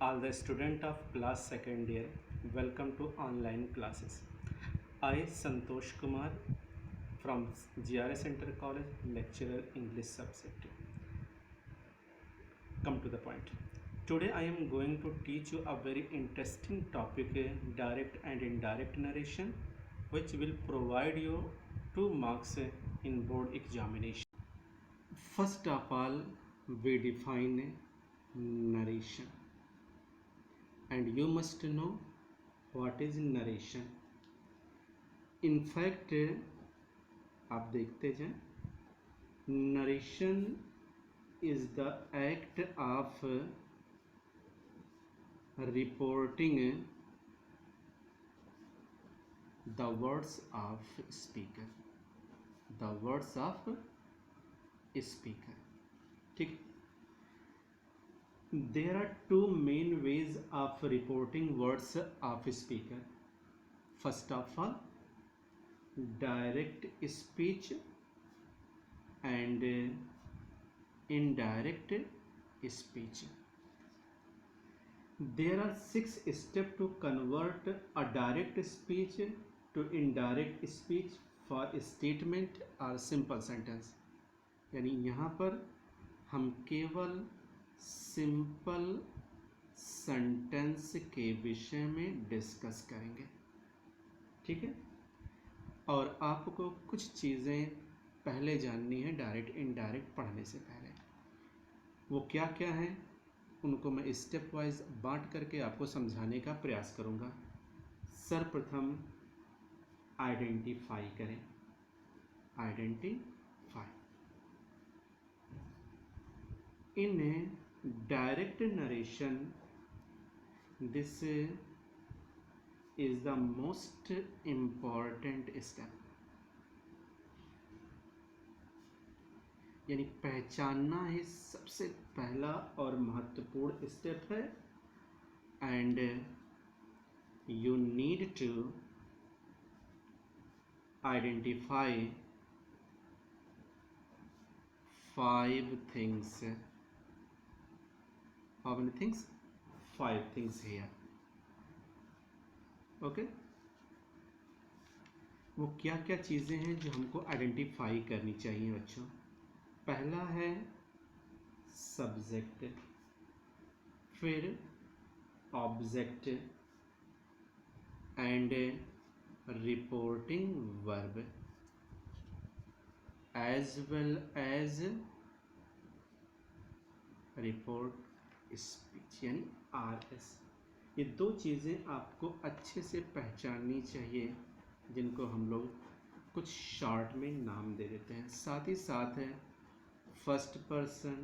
all the student of class second year, welcome to online classes. I Santosh Kumar from GRS Center College, lecturer English subject. Come to the point. Today I am going to teach you a very interesting topic, direct and indirect narration, which will provide you 2 marks in board examination. First of all, we define narration, and you must know what is narration. In fact, आप देखते जाएं, narration is the act of reporting the words of speaker, the words of speaker. ठीक. There are two main ways of reporting words of speaker. First of all, direct speech and indirect speech. There are 6 steps to convert a direct speech to indirect speech for a statement or simple sentence. यानी यहाँ पर हम केवल simple sentence के विषय में discuss करेंगे, ठीक है। और आपको कुछ चीज़ें पहले जाननी है डायरेक्ट इनडायरेक्ट पढ़ने से पहले। वो क्या क्या हैं उनको मैं स्टेप वाइज बांट करके आपको समझाने का प्रयास करूँगा। सर्वप्रथम आइडेंटिफाई करें। Identify in direct narration, this is the most important step. यानी पहचानना ही सबसे पहला और महत्वपूर्ण स्टेप है, and you need to identify 5 things. How many things? 5 things here. Okay. वो क्या क्या चीज़ें हैं जो हमको आइडेंटिफाई करनी चाहिए बच्चों? पहला है सब्जेक्ट, फिर object and reporting verb as well as report speech यानी RS। ये 2 चीज़ें आपको अच्छे से पहचाननी चाहिए, जिनको हम लोग कुछ शॉर्ट में नाम दे देते हैं। साथ ही साथ है first person,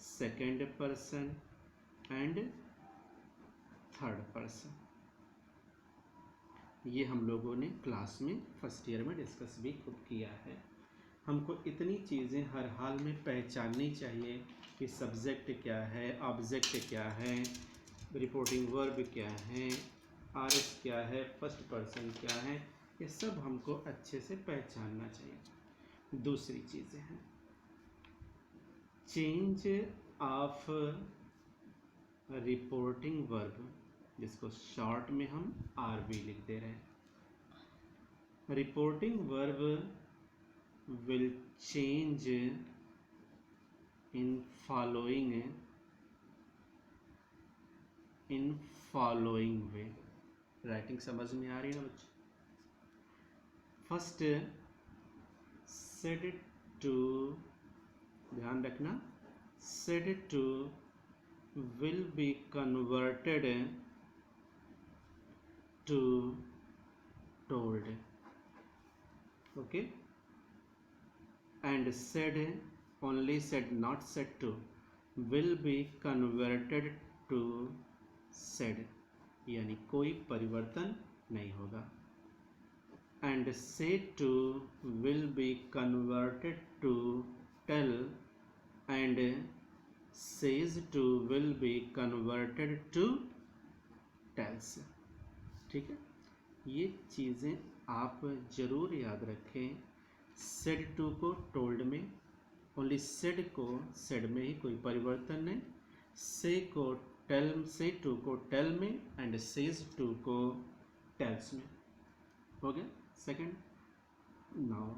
second person and third person. ये हम लोगों ने क्लास में फर्स्ट ईयर में डिस्कस भी खुद किया है। हमको इतनी चीज़ें हर हाल में पहचाननी चाहिए कि सब्जेक्ट क्या है, ऑब्जेक्ट क्या है, रिपोर्टिंग वर्ब क्या है, RS क्या है, फर्स्ट पर्सन क्या है, ये सब हमको अच्छे से पहचानना चाहिए। दूसरी चीज़ें हैं चेंज ऑफ रिपोर्टिंग वर्ब, जिसको शॉर्ट में हम RV लिख दे रहे हैं। Reporting verb will change in following way. Writing समझ में आ रही है ना बच्चों? फर्स्ट सेड टू, ध्यान रखना, said to will be converted to told. Okay. And said, only said, not said to, will be converted to said, यानी कोई परिवर्तन नहीं होगा। and say to will be converted to tell, and says to will be converted to tells। ठीक है, ये चीज़ें आप ज़रूर याद रखें। सेड टू को टोल्ड में, ओनली सेड को सेड में ही कोई परिवर्तन नहीं, से को टेल से टू को टेल में एंड सेज टू को टेल्स में। हो गया second. Now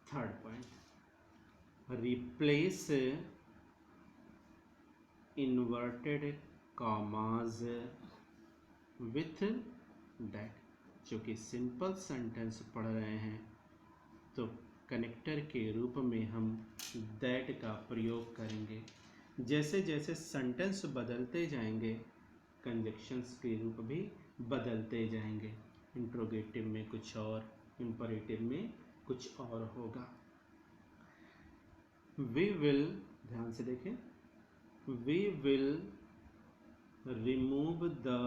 third point, replace inverted commas with that. चूँकि सिंपल सेंटेंस पढ़ रहे हैं तो कनेक्टर के रूप में हम दैट का प्रयोग करेंगे। जैसे जैसे सेंटेंस बदलते जाएंगे कंजक्शंस के रूप भी बदलते जाएंगे। इंट्रोगेटिव में कुछ और, इंपरेटिव में कुछ और होगा। वी विल, ध्यान से देखें, we will remove the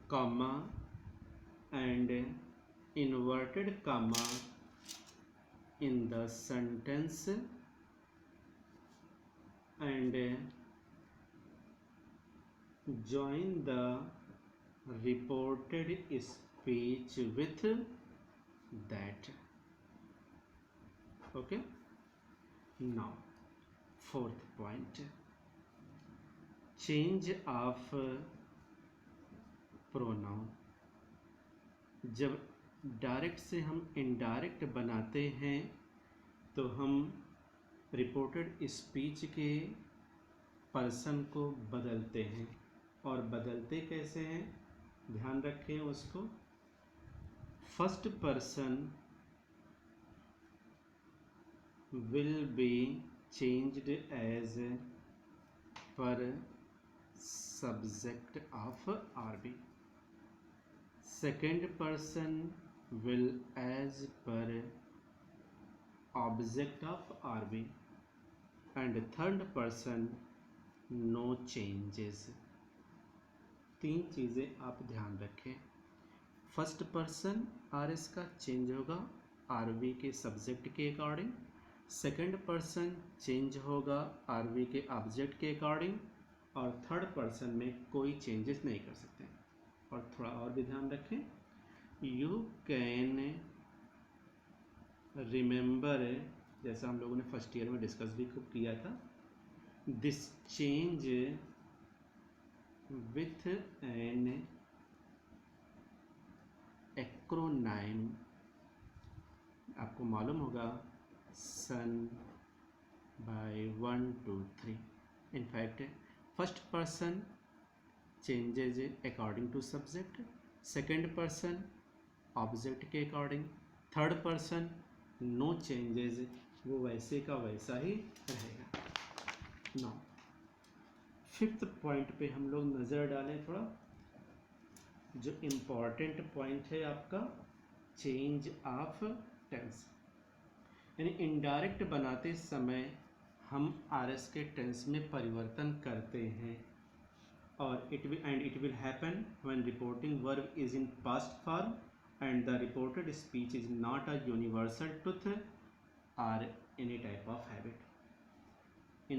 comma and inverted comma in the sentence and join the reported speech with that. Okay, now fourth point, change of pronoun। जब डायरेक्ट से हम इनडायरेक्ट बनाते हैं तो हम रिपोर्टेड स्पीच के पर्सन को बदलते हैं। और बदलते कैसे हैं, ध्यान रखें उसको। First person will be changed as per subject of RB. Second person will as per object of RB and third person no changes। तीन चीज़ें आप ध्यान रखें। फर्स्ट पर्सन आर एस का चेंज होगा आरबी के सब्जेक्ट के अकॉर्डिंग। सेकंड पर्सन चेंज होगा आरबी के ऑब्जेक्ट के अकॉर्डिंग। और थर्ड पर्सन में कोई चेंजेस नहीं कर सकते। और थोड़ा और भी ध्यान रखें, यू कैन रिमेंबर, जैसा हम लोगों ने फर्स्ट ईयर में डिस्कस भी खूब किया था, this change with an acronym. आपको मालूम होगा son by 1 2 3। In fact first person changes according to subject, second person object के according, third person no changes, वो वैसे का वैसा ही रहेगा। नो फिफ्थ पॉइंट पे हम लोग नज़र डालें थोड़ा, जो इम्पॉर्टेंट पॉइंट है आपका, चेंज ऑफ टेंस। यानी इनडायरेक्ट बनाते समय हम आर एस के टेंस में परिवर्तन करते हैं। और it will happen when reporting verb is in past form and the reported speech is not a universal truth or any type of habit।